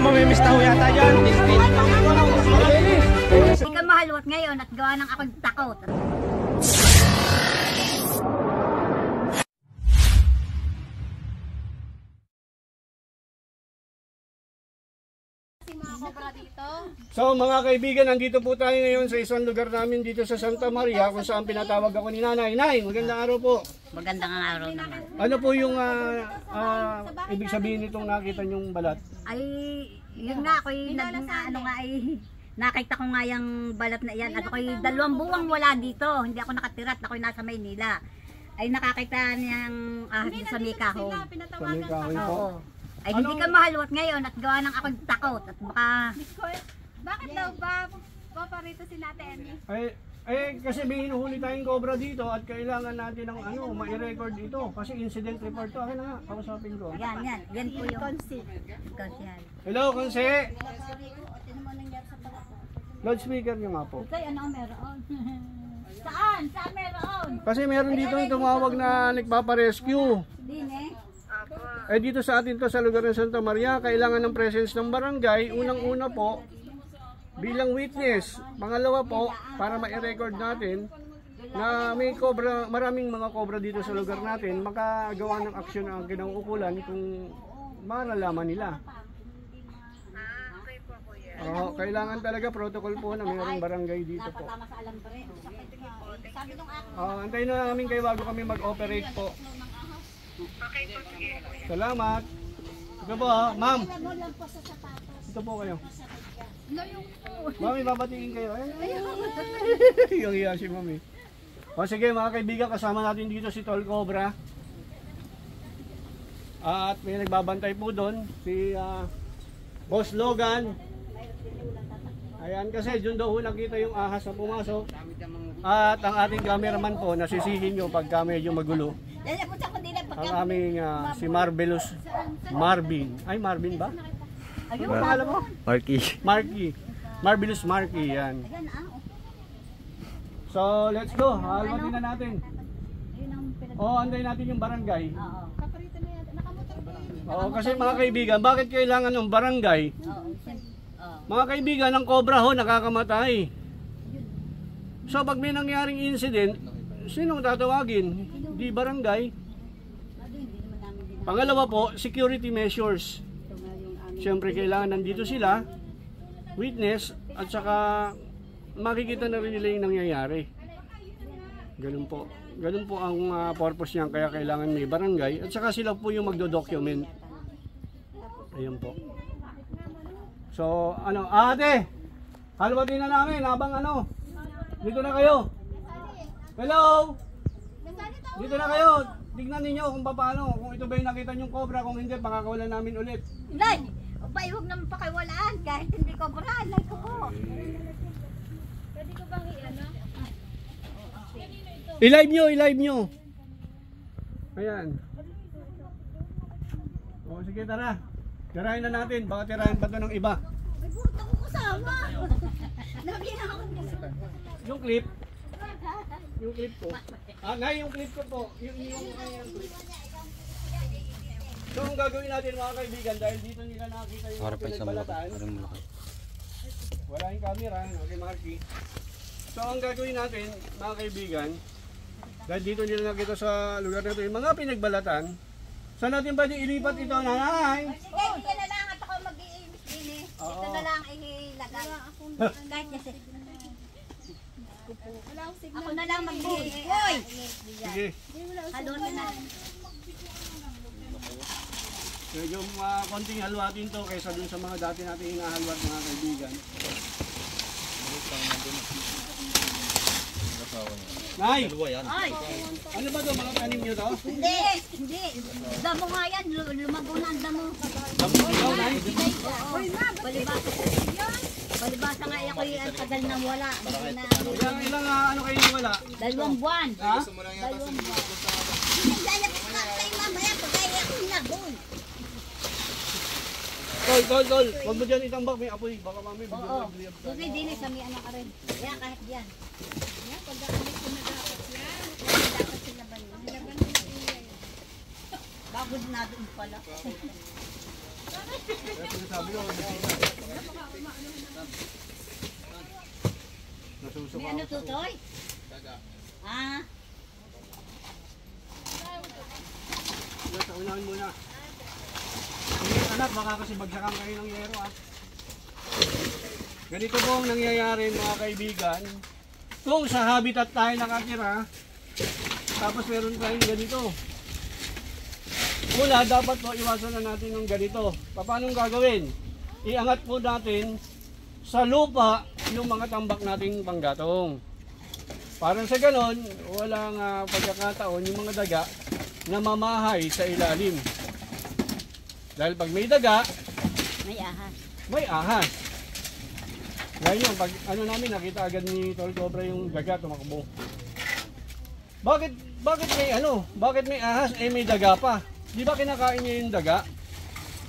mamimiss na ho yata dyan. Hindi ka mahalwat ngayon at gawa ng ako'y takot. So mga kaibigan, nandito po tayo ngayon sa isang lugar namin dito sa Santa Maria kung saan pinatawag ako ni Nanay. Nay, magandang araw po. Magandang araw naman. Ano po yung ibig sabihin nitong nakita niyong balat? Ay, yun nga ako'y nakita ko nga yung balat na yan. At ako'y 2 buwang wala dito. Hindi ako nakatira at ako'y nasa Maynila. Ay nakakita niyang sa Mikaho. Sa Mikaho po. Ay hindi ka mahalwat ngayon at gawa ng ako'y takot at baka... Bakit daw ba paparito si Nate Emmy? Kasi may hinuhuli tayong cobra dito at kailangan natin ng ma-record ito kasi incident report to. Akin na nga, kausapin ko. Yan po yung Konsi. Hello, Konsi! Loudspeaker nyo nga po. Tay, ano meron? Saan? Saan meron? Kasi meron dito yung tumawag na nagpaparescue. Din Dito sa atin to sa lugar ng Santa Maria, kailangan ng presence ng barangay. Unang-una po, bilang witness. Pangalawa po, para ma-record natin na may cobra, maraming mga cobra dito sa lugar natin, makagawa ng aksyon ang kinauukulan kung malalaman nila. Kailangan talaga protocol po na mayroong barangay dito po. Antayin na namin kayo bago kami mag-operate po. Salamat. Ito po ma'am. Ito po kayo. Mami, babatingin kayo. Yung iya si mami. Sige mga kaibigan, kasama natin dito si Tol Cobra. At may nagbabantay po doon, si Boss Logan. Ayan, kasi doon daw nakita yung ahas na pumasok. At ang ating cameraman po, nasisihin nyo pagka medyo magulo. Ang aming si Marvelous Marvin. Ay, Marvin ba? Ano ang pangalan mo? Marky. Marvelous Marky, yan. So, let's go. Halmatin na natin. Anday natin yung barangay. Kasi mga kaibigan, bakit kailangan ng barangay? Mga kaibigan, ang cobra ho nakakamatay. So, pag may nangyaring incident, sinong tatawagin? Di barangay. Pangalawa po, security measures. Siyempre kailangan nandito sila, witness, at saka makikita na rin nila yung nangyayari. Ganun po. Ganun po ang purpose niyan, kaya kailangan may barangay. At saka sila po yung magdo-document. Ayun po. So, ate, halwatin na namin habang dito na kayo. Hello! Dito na kayo. Tignan ninyo kung paano, kung ito ba yung nakita nyong cobra, kung hindi, pakakawalan namin ulit. Nay! Huwag naman pakiwalaan kahit hindi cobra. Nay ko po. Pwede ko bang I-live nyo. Ayan. Sige, tara. Tirahin na natin, baka tirahin pa ito ng iba. Ay, buhat ako kasama. Nabina ako. Yung clip. Yung clip po. Yung clip ko po. Yung clip. So, ang gagawin natin mga kaibigan, dahil dito nila nakita yung pinagbalatan. Wala yung camera, okay Marky. So, ang gagawin natin mga kaibigan, dahil dito nila nakita sa lugar na ito, yung mga pinagbalatan, saan natin pwede ilipat ito, nanay? Sige, hindi na lang at ako mag-iimis din eh. Ito na lang ilagay. Kahit kasi. Ako na lang mag-iimis. Sige. Halutin na. Medyo konting halwatin to kaysa dun sa mga dati natin hinahalwat mga kaibigan. Nay! Ay! Ano ba ito? Mga tanim nyo to? Hindi! Damo nga yan. Lumago na ang damo. Damo ikaw, Nay? Palibasa. Palibasa nga ako yung tagal na wala. Ilang kayo wala? 2 buwan. Ha? 2 buwan. Nagdala ko kay mamaya pagkaya ko nabon. Tol. Huwag mo dyan itambak. May apoy. Baka mami. Oo. Kasi din sa may anak ka rin. Kaya kahit yan. Pagkakamit ko na dapat yan. Dapat silaban mo. Bago na doon pala. Kaya sinasabi ko, nasusuka May ano tutoy? Ah, Sa unahan muna. Sige anak, baka kasi bagsakan kayo ng yero ah. Ganito po ang nangyayari mga kaibigan. Kung sa habitat tayo nakatira, tapos meron tayong ganito. Una, dapat po iwasan na natin ng ganito. Paano gagawin? Iangat po natin sa lupa yung mga tambak nating panggatong. Para sa ganon, walang pagkakataon yung mga daga na mamahay sa ilalim. Dahil pag may daga, may ahas. may ahas. Ngayon yun, pag ano namin, nakita agad ni Tol Cobra yung daga tumakbo. Bakit may ahas, may daga pa? Di ba kinakain niya yung daga?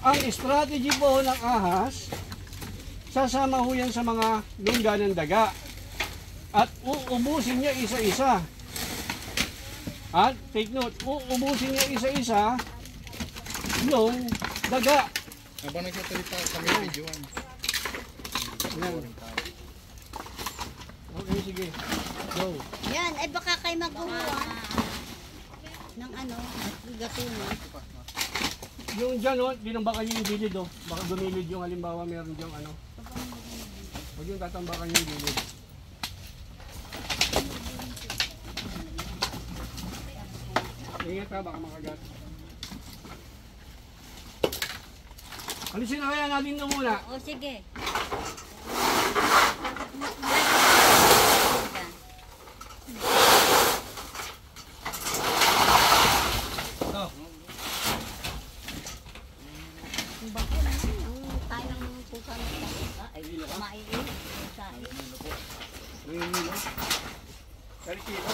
Ang strategy po ng ahas, sasama ho yan sa mga lungga ng daga. At uubusin niya isa-isa. At take note, uubusin niya isa-isa yung daga. Habang nagsasalita kami videoan. Yan. Okay, sige. Go. Yan, ay baka kayo magkuha ng ano, gatuno. Yung dyan, dinambakan niyo yung gilid, baka gumilid yung halimbawa meron diyang ano. Huwag yung tatambakan yung gilid. Ingat ka, baka makagat. Alisin na kaya natin na muna. O sige. Oh. Ang bako na yung tayo ng pusa na ito. Ay, maiinig. Pusa. Nanginilo. Karikito.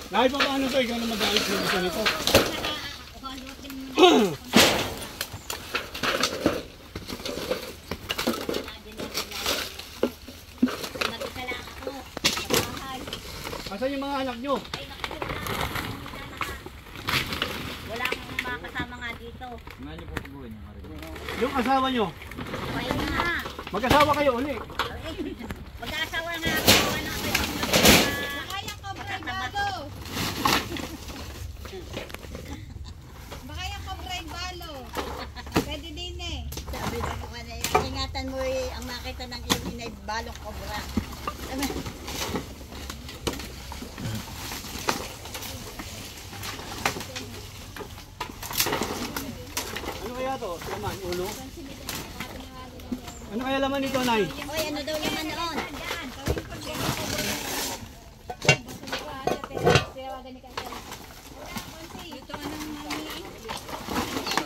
Kahit pa paano to, ikaw na mag-ayos na gusto nito. Asan yung mga anak nyo? Wala akong makakasama nga dito. Yung asawa nyo? Pahin nga. Mag-asawa kayo uli. Mag-aasawa nga ako. Ano ako yung Baka yung cobra balo. Baka yung cobra balo. Pwede din eh. sabi ko naman eh, ingatan mo ang makita ng ilin ay balong kobra. Ano kaya to? Laman, ulo? Ano kaya laman nito, Nay? Oy, ano daw naman noon?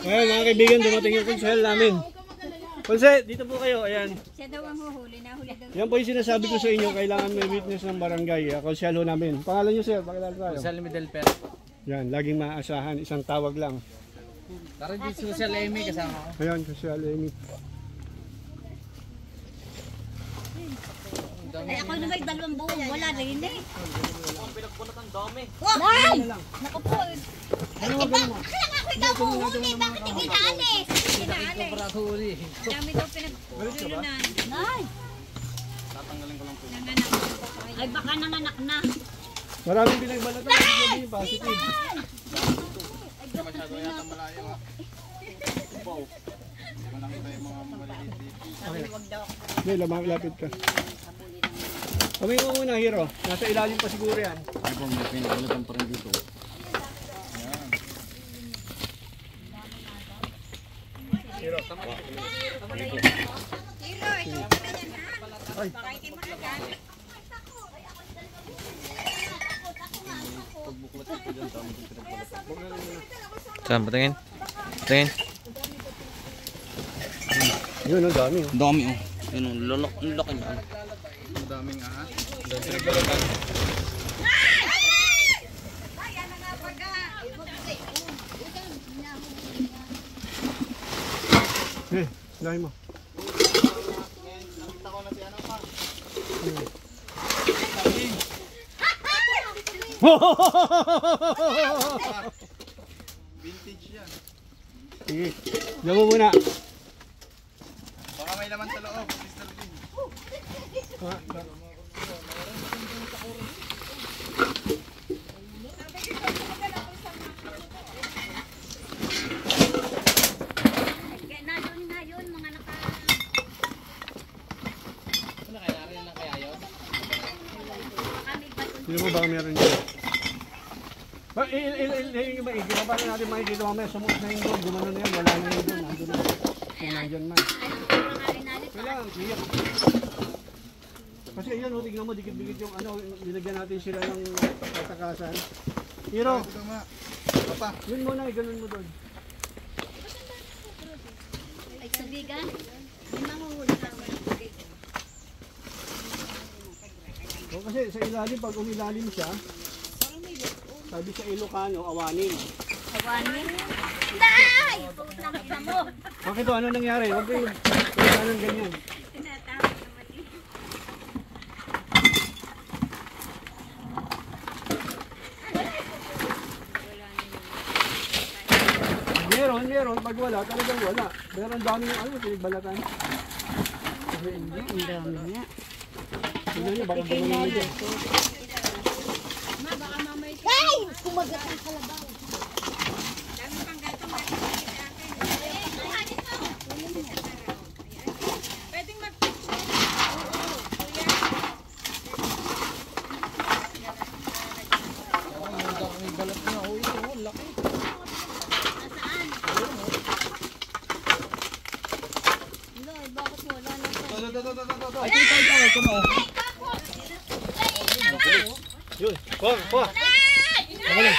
Ayan, mga kaibigan, dumating yung konsehal namin. Konse, dito po kayo, ayan. Siya daw ang huhuli. Nahuli daw. Yan po yung sinasabi ko sa inyo, kailangan may witness ng barangay. Konsehal ho namin. Pangalan nyo, sir, pakilala tayo. Social Medel Per. Yan, laging maaasahan, isang tawag lang. Tara di Social Amy kasama ko. Ayan, konsehal Amy. Ay, ako na may 2 buong, wala rin eh. Ang pinagpunat ang dami. Nay! Naku po. Ano nga ganun mo? Kaya nga ako ikaw huhuli, bakit hindi naalis? Inaali. Para huli. Dami daw pinagpulunan. Nay! Tatanggalin ko lang po. Nanganak ko pa kayo. Ay, baka nanganak na. Maraming pinagbalatan, sabi positive. Masyado yata malayo ha. Wow. Hindi ko nakita yung mga maliliit dito. Wag daw ako. Hindi, lapit ka. Kamay mo muna, Hero. Nasa ilalim pa siguro yan. Ay po, may pinagbalatan pa rin dito. Hero. Kilo, ikaw pa yan ha. Ay. Baka hindi makagat. Pagbuklat ko dyan, tama yung pinagbalatan. Saan? Patingin? Patingin? Yun, ang dami. Ang dami oh. Yun oh, ang laki na. Madaming ahas. Dahil pinagbalatan. Eh, dahil mo. Nakita ko na si ano pa. Vintage yan. Sige, diyan mo muna. Baka may laman sa loob, Mr. Bean. Kaya nandun na yun, mga Sino mo baka meron dyan? Yung maigi pa paano natin makikita mamaya sumuot na yung doon, gumano na yan, wala na yung doon, nandun na. Kung nandyan man. Kailangan, clear. Kasi yun, tignan mo, dikit-dikit yung ano, nilagyan natin sila ng katakasan. Hiro, Ito ma. Papa. yun muna, ganun mo doon. ay tubigan. May manguhuli ka mo ng tubig. O, kasi sa ilalim, pag umilalim siya, sabi sa Ilocano, awanin. Awanin. Day! Putang ina mo. Bakit to? Ano nangyari? Huwag kayo, kailangan ganyan. Tinatawag naman yun. Meron, pag wala, talagang wala. Pero ang dami yung ano, pinagbalatan. Ang dami nga. Tignan nyo, baka gumano nyo dyan. Ay! Kumagat ang kalabaw. Pwedeng mag-picture. Yun, kuha. Ako lang.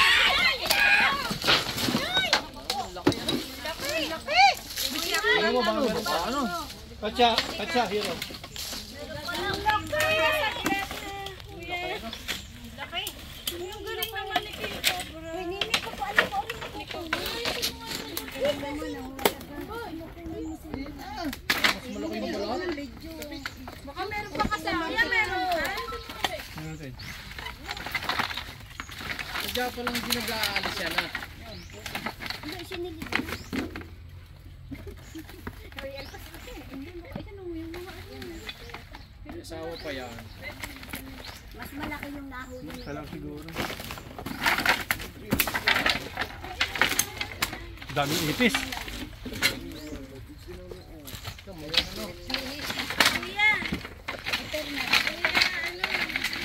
Ano mo, baka meron pa? Ano? Katsa, Hiro. Yung galing naman ni Kiko, bro. Baka meron pa kasama. Kaya meron. Ano natin? Sadya pa lang ginag-aalis yan ah. Asawa pa yan. Mas malaki yung nahuli. Isa lang siguro. Daming ipis.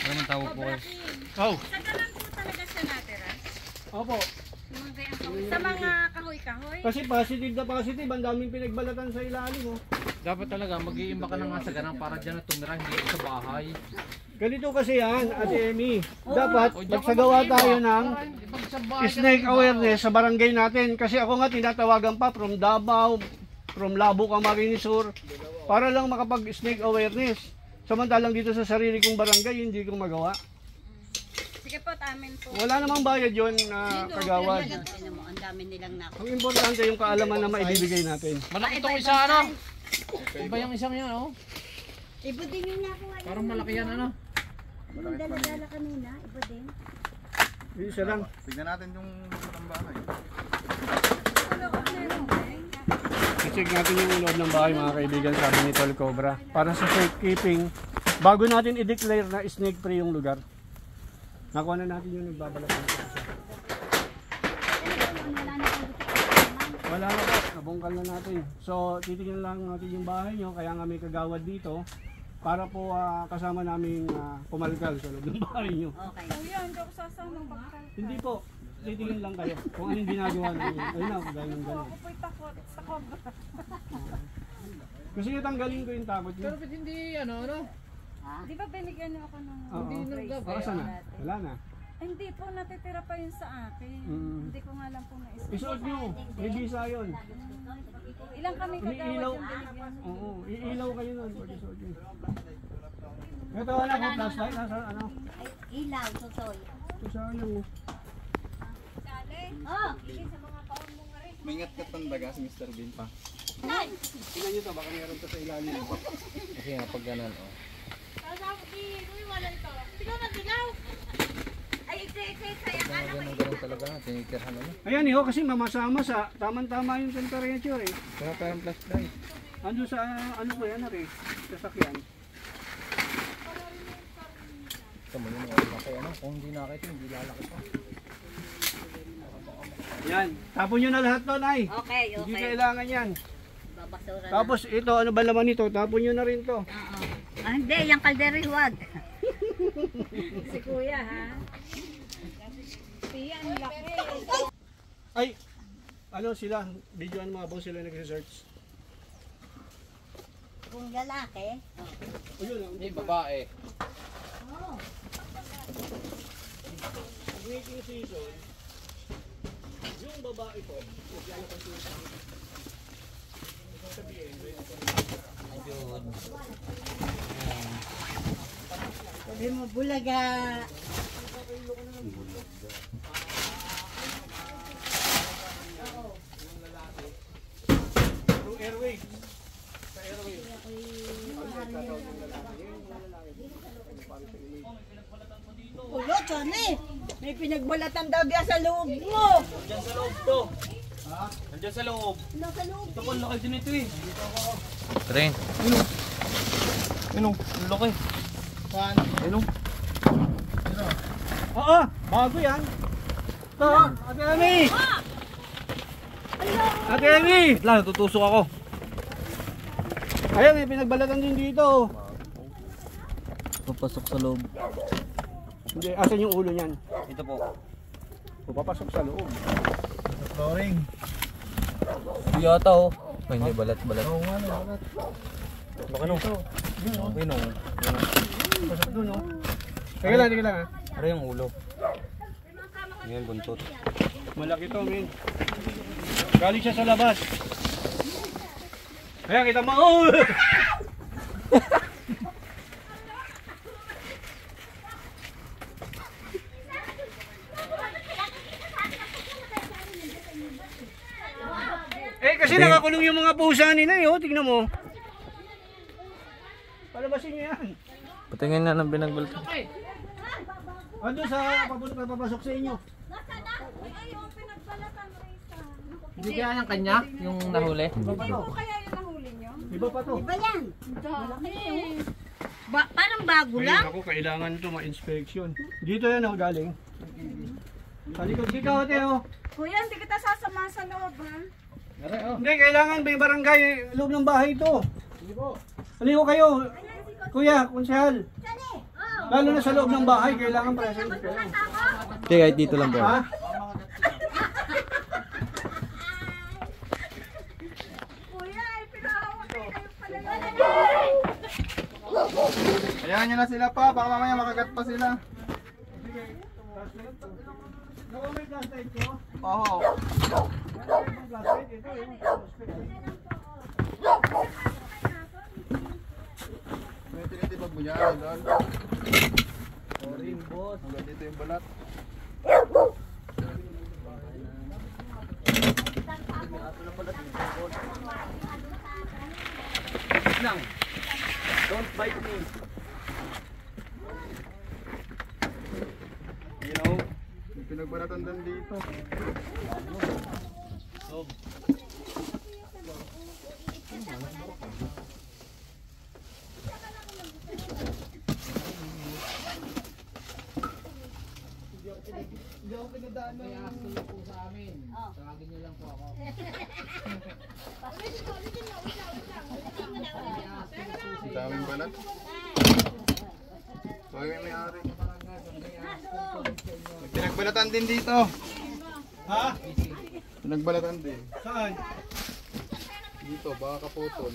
Ano man tawag po kayo? Oh, Sa ganun po talaga siya natira. opo. Sa mga kahoy-kahoy. Kasi positive na positive, ang daming pinagbalatan sa ilalim. Oh. Dapat talaga mag-iimba ka na nga sa ganang para dyan na tumira, hindi sa bahay. Ganito kasi yan, Ate Emmy. Dapat magsagawa tayo ng snake awareness sa barangay natin. Kasi ako nga tinatawagan pa from Davao, from Labo, Camarines Sur, para lang makapag-snake awareness. Samantalang dito sa sarili kong barangay, hindi ko magawa. Sige po, amin po. Wala namang bayad yun na kagawad. Tingnan mo, ang dami nilang nako. Ang importante yung kaalaman na maibibigay natin. Malaki itong isa ano? Iba yung isang yan oh. Iba din yung nakuha. Parang malaki yan ano? Yung dala-dala kanina, iba din. Isa lang. Tignan natin yung ng bahay. I-check natin yung loob ng bahay mga kaibigan, sabi ni Tol Cobra. Para sa safekeeping, bago natin i-declare na snake free yung lugar. Nakuha na natin yung nagbabalat ng isa. Wala na po, nabungkal na natin. So titignan lang natin yung bahay nyo, kaya nga may kagawad dito. Para po kasama namin pumalkal sa loob ng bahay nyo. Okay. Kuya, hindi ako sasama pagkal. Hindi po, titignan lang kayo kung anong ginagawa namin. Ayun na, gano'n gano'n. Ako po'y takot sa cobra. Kasi tanggalin ko yung takot nyo. Pero ba't hindi ano ano? Di ba binigyan niyo ako ng... Oo. Baka sana? Wala na. Hindi po, natitira pa yun sa akin. Hindi ko nga lang po naisip. Isuot nyo. May visa yun. Ilang kami kagawad Umiilaw. yung binigyan? Oo, iilaw kayo nun. Pag isuot nyo. Ito wala ko flashlight. Nasa ano? Ay, ilaw, tutoy. Ito sa ano. Oh! May ngat-ngat ng daga si Mr. Bean pa. Tingnan nyo to, baka meron to sa ilalim. Kasi nga pag ganun, oh. Ay, saya ka na. Ganun talaga, tinitirhan ano. Ayan iho, kasi mamasa-masa. Tama-tama yung temperature eh. Kaya parang flashlight. Ando sa ano ko yan rin. Sasakyan. Ito mo yung mga laki, ano. Kung hindi nakita, hindi lalaki pa. Yan. Tapon nyo na lahat doon ay. Okay, Hindi okay. kailangan yan. Babasura na. Tapos ito, ano ba laman nito? Tapon nyo na rin to. Oo. Ah, hindi, yung kaldero huwag. Si kuya, ha? Kuya, ang laki. Ay, ano sila? Videoan mga boss sila nag-research. Kung lalaki, O yun lang. Hindi, babae. Breaking season. Yung babae po, naglalakad sila sa sabihin. sabi mo, bulaga. Yung airway. Sa airway. Ulo, Johnny. May pinagbalatan daw diyan sa loob mo. Nandiyan sa loob to. Ha? Nandiyan sa loob. Nasa loob. Ito po, laki din ito eh. Tren. Ano? Laki. Saan? Ano? Oo, bago yan. Ito, Ate Amy. Ate Amy. Wait lang, tutusok ako. Ayan, may pinagbalatan din dito. Papasok sa loob. Hindi, asan yung ulo niyan? Ito po. Papasok sa loob. Flooring. Yata oh. Ay, hindi, balat. Oo nga, balat. Baka no. Okay no. Pasok doon, no? Teka lang ha. Ano yung ulo? Ngayon, buntot. Malaki to, men. Galing siya sa labas. Ayan, kita mo. Oh! Eh, kasi nakakulong yung mga pusa nila eh, oh. Tingnan mo. Palabasin niyo yan. Patingin na ng binagbalto. Ando sa papasok sa inyo. Hindi kaya yung kanya? Yung nahuli? Iba pa to. Kaya yung nahuli nyo? Iba pa to. Iba yan. Parang bago lang. Ay, ako, kailangan ito ma-inspection. Dito yan ako galing. Sa likod ikaw, ate, oh. Kuya, hindi kita sasama sa loob, ha? Hindi, kailangan may barangay loob ng bahay ito. Halika kayo. Kuya, konsehal. Lalo na sa loob ng bahay, kailangan present kayo. Okay, kahit dito lang bro. Ha? Kuya, ay pinahawak kayo pala. Ayan nyo na sila pa, baka mamaya makagat pa sila. Sige. May flashlight ko. Oo. Flashlight, ito yung May tinitibag mo yan, doon. Sorry, boss. Hanggang dito yung balat. lang. Don't bite me. You know? May pinagbalatan din dito. Ang daming balat. So, yung may-ari. May pinagbalatan din dito. Ha? Pinagbalatan din. Saan? Dito, baka kaputol.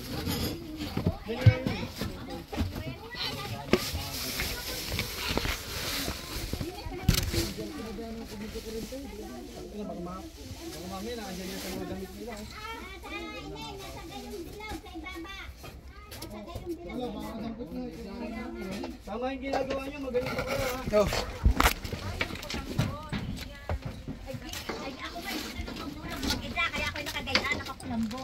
Baka mamaya nandiyan yan sa mga damit nila. Tama yung ginagawa niyo, magaling pa kayo ha. Oh. Ay, ako man, gusto na magbulag mag-isa, kaya ako'y nakagayaan, nakakulambo.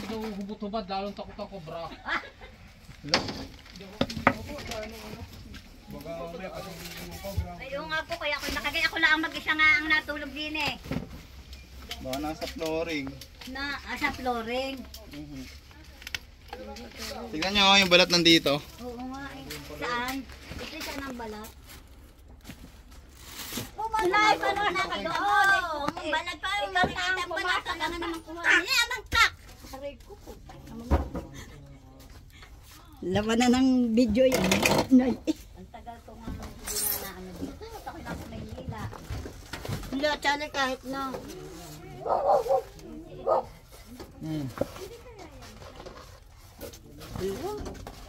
Daw hubot-hubad, lalong takot ang kobra. Baka mamaya kasi yung cobra. Ayun nga po, kaya ako'y nakagay. Ako lang ang mag-isa nga ang natulog din eh. Baka nasa flooring. Sa flooring. Tignan nyo yung balat nandito. Oo nga eh. Saan? Ito saan ang balat? Nay, paano na ka doon? Ang balat pa, ikaw nakita ang balat. Ang nga naman kuha. Ay, bangkak! Aray ko po. Laban na ng video yan. Nay. Ang tagal ko nga hindi na ano dito. Ako'y nasa Maynila. Wala, tsala kahit na.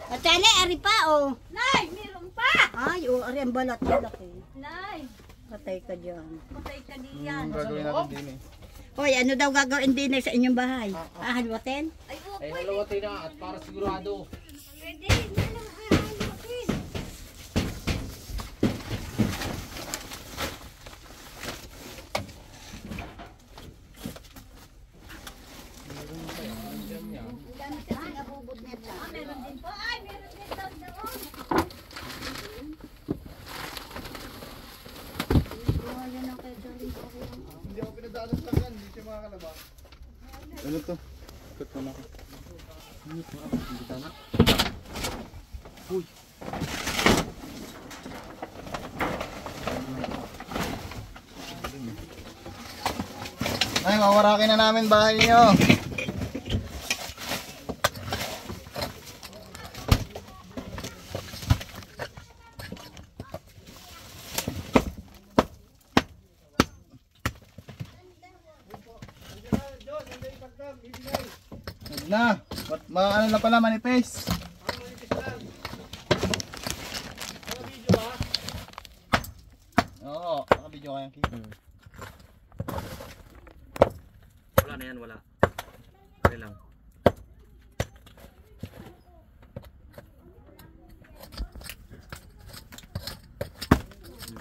At tsala, ari pa, oh. Nay, meron pa! Ay, oh, ari ang balat. Laki. Nay, Patay ka dyan. patay ka diyan. Gagawin natin din eh. Hoy, ano daw gagawin din sa inyong bahay? Halwatin? Ay, oo, Ay, pwede. halawatin na at para sigurado. Pwede. Nalang hahalutin. Meron din po. Ay, meron din daw doon. Hindi ako pinadalas lang yan. Hindi siya makakalaba. Ano to? Cut mo na ako. Ay, mawarakin na namin bahay niyo. Huwag na. Ano na pala, manipis. Oo, naka-video kayang key. Wala na yan, wala. Okay lang.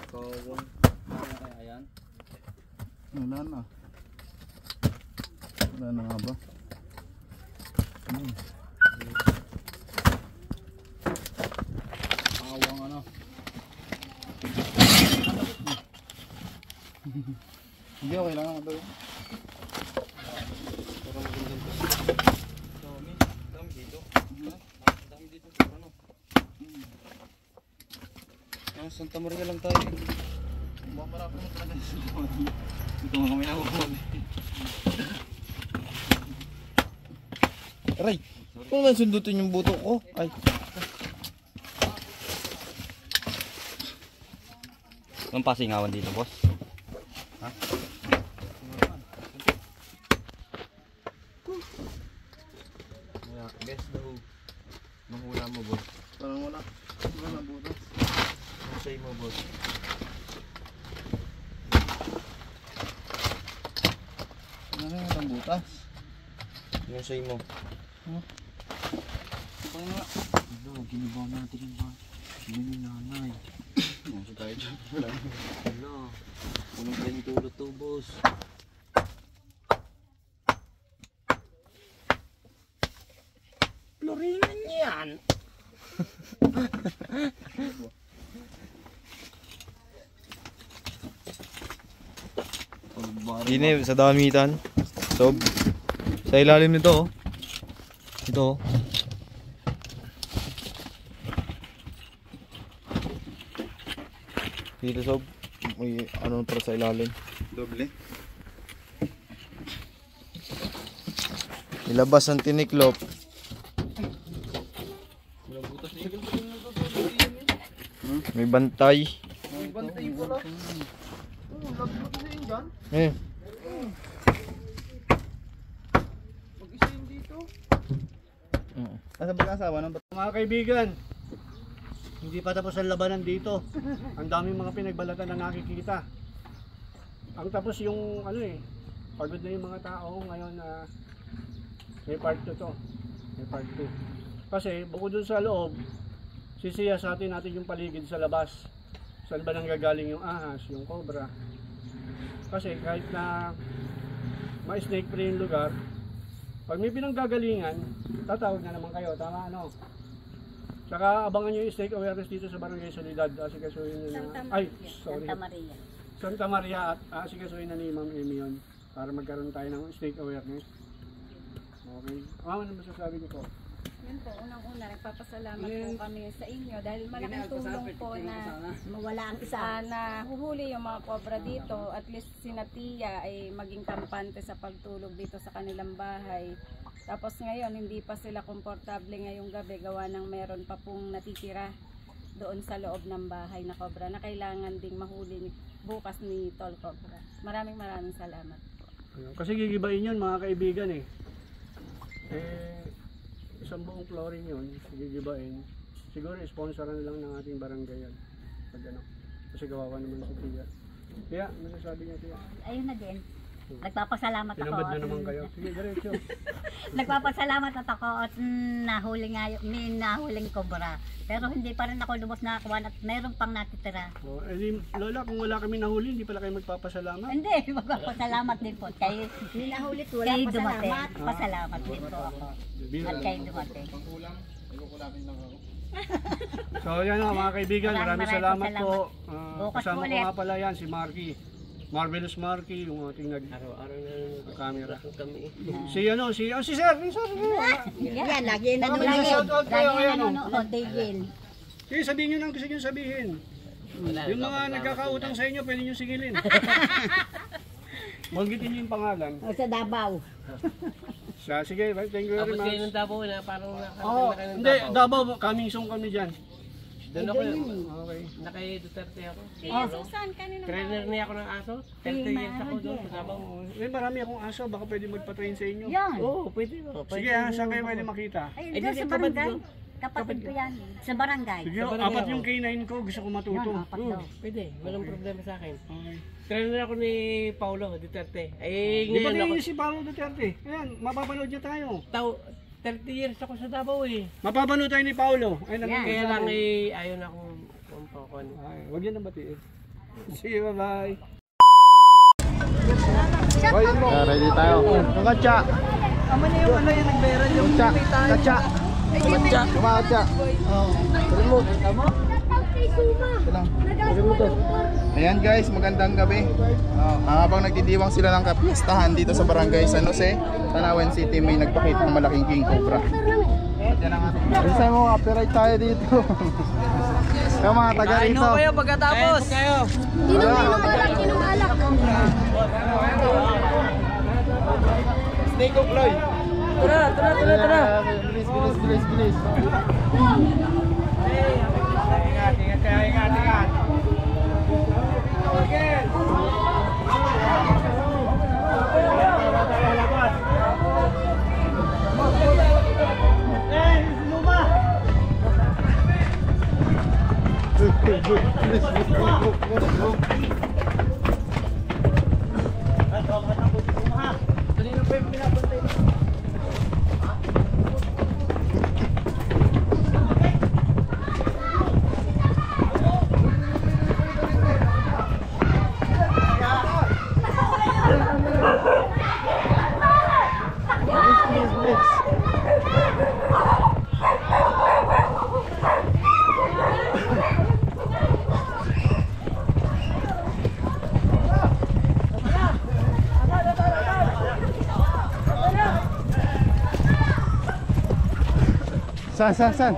Kawang. Ayan. Wala na. Wala na nga ba? Kawang ano. Hindi, okay lang ako daw. Dami dito. Dami dito. Ano? Santa Maria lang tayo. Bumamarap mo talaga sa Santa Maria. Ito nga kami nakukuhan. Aray! Kung nasundutin yung buto ko. Ay. Anong pasingawan dito, boss? Best daw. Manghula mo, boss. Parang wala. Wala na buto. Masay mo, boss. Wala na yung butas. Masay mo. Ito nga. Ano, ginibaw natin yung ba? Yun yung nanay. Nasa tayo dyan. Wala na. Ano? Unang pinitulot to, boss. Florinan yan. Dine, sa damitan. So, sa ilalim nito, oh. Ito, oh. Dito, Sob. May ano para sa ilalim. Doble. Ilabas ang tiniklop. May bantay. May bantay pala. Laglag na yun dyan. Eh, Mag-isa yun dito. Nasa pag-asawa ng Mga kaibigan, hindi pa tapos ang labanan dito. Ang daming mga pinagbalatan na nakikita. Ang tapos yung ano pagod na yung mga tao ngayon na may part 2 to. May part 2. Kasi bukod dun sa loob, sisiyasatin natin yung paligid sa labas. Saan ba nanggagaling yung ahas, yung cobra. Kasi kahit na ma-snake free yung lugar, pag may pinanggagalingan, tatawag na naman kayo. Tama ano? Saka abangan nyo yung snake awareness dito sa Barangay Solidad. Asikasuhin nyo na. Santa Maria. Santa Maria at asikasuhin na ni Ma'am Amy yun para magkaroon tayo ng snake awareness. Okay. Ano masasabi niyo po? Yun po, unang-una, nagpapasalamat po kami sa inyo dahil malaking tulong po na Mawala ang isa. nahuhuli yung mga cobra dito. At least si Natia ay maging kampante sa pagtulog dito sa kanilang bahay. Tapos ngayon, hindi pa sila komportable ngayong gabi gawa ng meron pa pong natitira doon sa loob ng bahay na cobra na kailangan ding mahuli bukas ni Tol Cobra. Maraming salamat po. Kasi gigibain yun mga kaibigan isang buong flooring yun, gigibain. Siguro sponsoran lang ng ating barangay yan. Pag ano. Kasi kawawa naman si Tia. Tia, ano sabi niya Tia? Ayun na din. Nagpapasalamat ako. Tinabad na naman kayo. Sige, diretso. Nagpapasalamat ako at nahuli nga may nahuling cobra. Pero hindi pa rin ako lubos nakakuha at mayroon pang natitira. Lola, kung wala kami nahuli, hindi pala kayo magpapasalamat? Hindi, magpapasalamat din po. Kayo Hinahulit, wala dumating. pasalamat. Pasalamat din po ako. At kayo dumating. So yan mga kaibigan, maraming salamat po. Bukas Kasama ko ulit. nga pala yan, si Marky. Marvelous Marky, yung ating Araw-araw na camera. kami. Si Sir. Yan, lagi na Baka may shoutout kayo, Lagi ayan, nanonood, David. Sige, sabihin nyo lang gusto nyo sabihin. Yung mga nagkakautang sa inyo, pwede nyo singilin. Banggitin nyo yung pangalan. O, sa Davao. Sige, thank you very Tapos kayo ng much. Davao na parang Oh, nakarating na kayo ng hindi, Davao. Davao, coming soon kami dyan. Doon ako, Okay. nakay Duterte ako. Kaya Susan, kanina Trainer niya ako ng aso. 30 years ako doon sa Davao. Marami akong aso, baka pwede magpa-train sa inyo. Yan. Oo, pwede. Sige saan kayo pwede makita? Ay, Ay, doon di, sa kapatid barangay. ko. Kapatid ko yan. Sa barangay. Sige, Sa barangay apat ako. yung K9 ko, gusto ko matuto. Yan, apat daw. Pwede, walang problema sa akin. Okay. Trainer ako ni Paulo Duterte. Ay, Di ba ngayon ako. kayo si Paolo Duterte? Ayan, mapapanood niya tayo. 30 years ako sa Davao Mapapanood tayo ni Paolo. Ay, Yan. Kaya lang ayaw na akong kumpakon. Ay, wag yan ang batiin. Sige, bye-bye. Ready tayo. Yung katsa. Amo na yung ano yung nagbayaran yung Katsa. Katsa. Katsa. Kumakatsa. Remote. Ayan guys, magandang gabi. Habang nagdidiwang sila ng kapistahan dito sa Barangay San Jose, Tanawan City, may nagpakita ng malaking king cobra. Yan ang ating. Bisa mo, copyright tayo dito. Kaya mga taga rito. kayo pagkatapos. Kayo. Inom alak. Snake of Lloyd. Tara. Bilis. Ingat. San?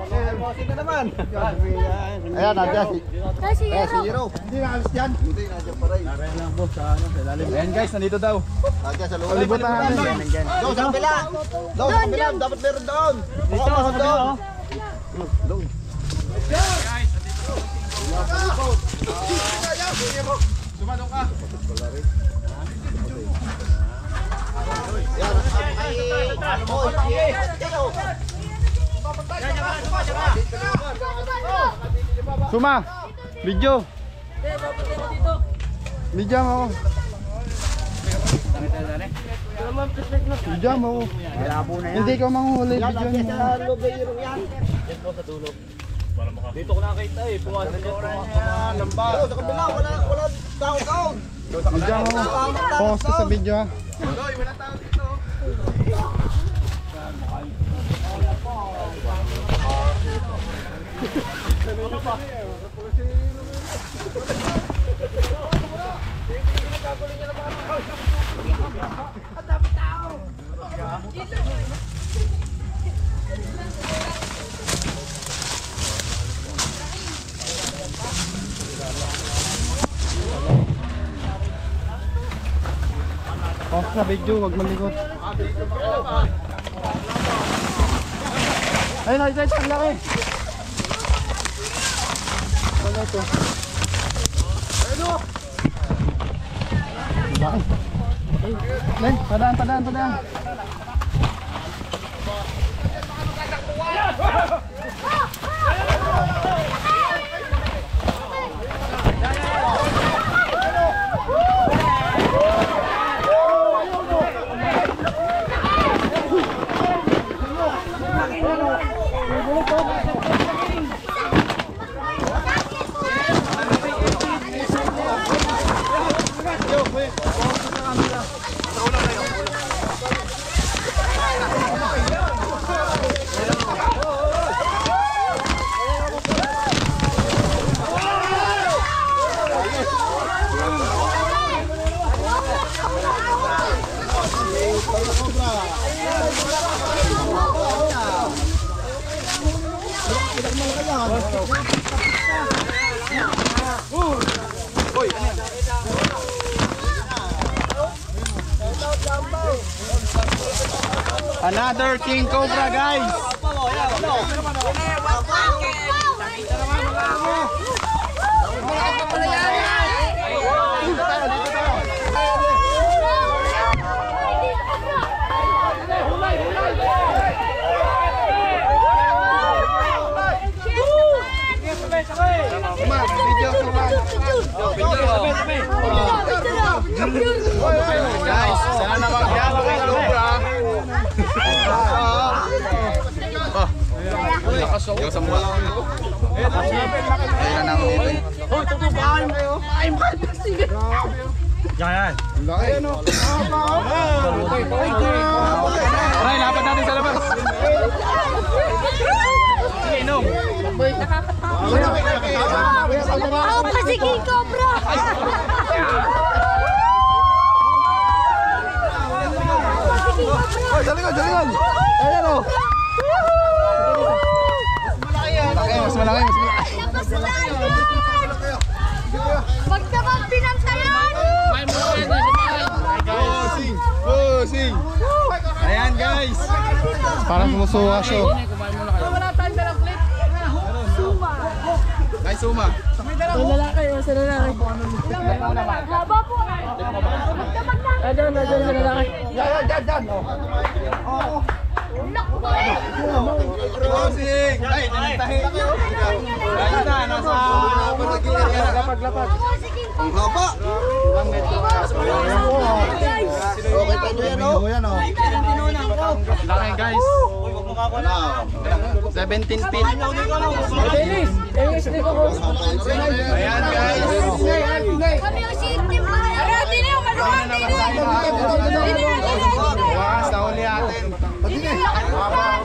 Ayan, nandiyan si Hero. Hindi na alis dyan. Hindi, nandiyan pa rin. Narayan lang po sa ilalim. Ayan guys, nandito daw. Nandiyan sa loob. Palibutan natin. Doon sa kabila. Dapat meron doon. Dito, sa kabila. Doon. Sumadong ka. Suma, video. Video mo. Video mo. Hindi ka manghuli video mo. Dito ko nakita eh. Puwasan niya. Sa kabila, wala tao. Video mo. Post ko sa video ha. Post sa video, wag malikot. Ayun, ayun, ang laki. Ano to? Ayun! Laki. Len, padaan. Another King Cobra, guys. Guys, sana naman yan kay Cobra. Yung sa mula. Ayun na namin dito. Hoy, tutubahan kayo. Ay, sige. Yan. Laki. Aray, lapat natin sa labas. Sige, inom. Ako pa si King Cobra! Hoy, dalingan. Ayan o. Mas malaki. Pag naman pinantayan! Bossing. Ayan guys. Parang sumusuha siya. Guys, suma. Sa lalaki. Haba po! Adyan sa lalaki. Yan. Bossing. Ay, tinantahin. Guys na, nasa lapag. Ang haba. Okay pa nyo yan, o. Laki, guys. 17 feet. Ayan, guys. Bukas, nahuli natin.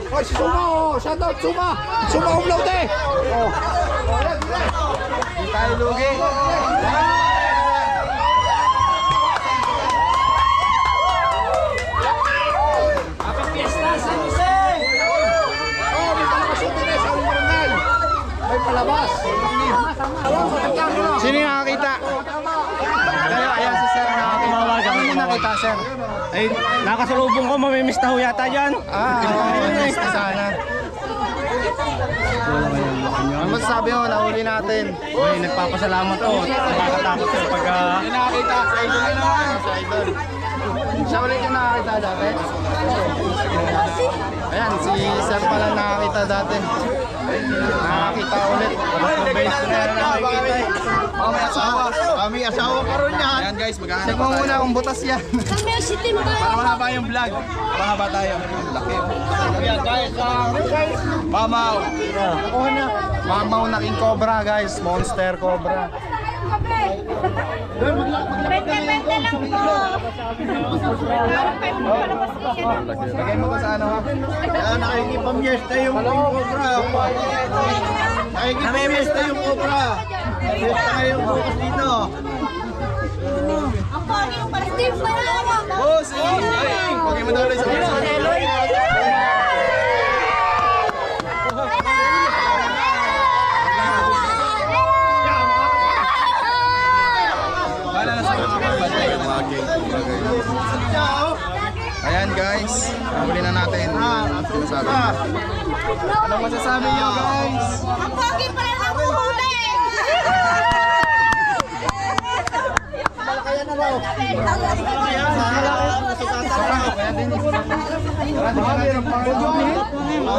Hoy, si Suma, shout out, Suma umlaw, te. Hindi tayo lugi. Happy Fiesta, San Jose! May palabas yung sa barangay. May palabas. Sino yung nakakita? Ayan si Sir nakakita. Ano yung nakita, Sir? Ay, nakasalubong ko, mamimiss na ho yata dyan. Nice na sana. Ano masasabi mo, nahuli natin? Uy, nagpapasalamat ko. Nakakatakot sir pag... Yung nakakita, sa idol na naman. Sa idol. Siya ulit yung nakakita dati. Ayan, si Sir pala nakakita dati. Nakakita ulit. May asawa pa rin yan. Ayan guys. guys, maghahanap pa tayo. Muna kung butas yan. Para mahaba yung vlog. Mahaba tayo. Laki. Ayan guys, Mamaw. Mamaw na king cobra guys, monster cobra. Lagay mo ko sa ano ha? Nakikipamyesta yung cobra. Nakikipamyesta yung cobra. Pamyesta ngayong bukas dito. Oh, sige! Ay, huwag mo dali sa person. Bala na sa bantay ka na. Ayan guys, huli na natin. Sinasabi. Anong masasabi niyo guys? Ang pogi pa rin ang huli!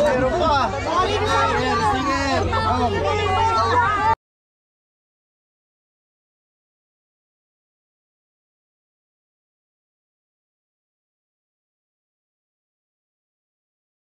Meron pa.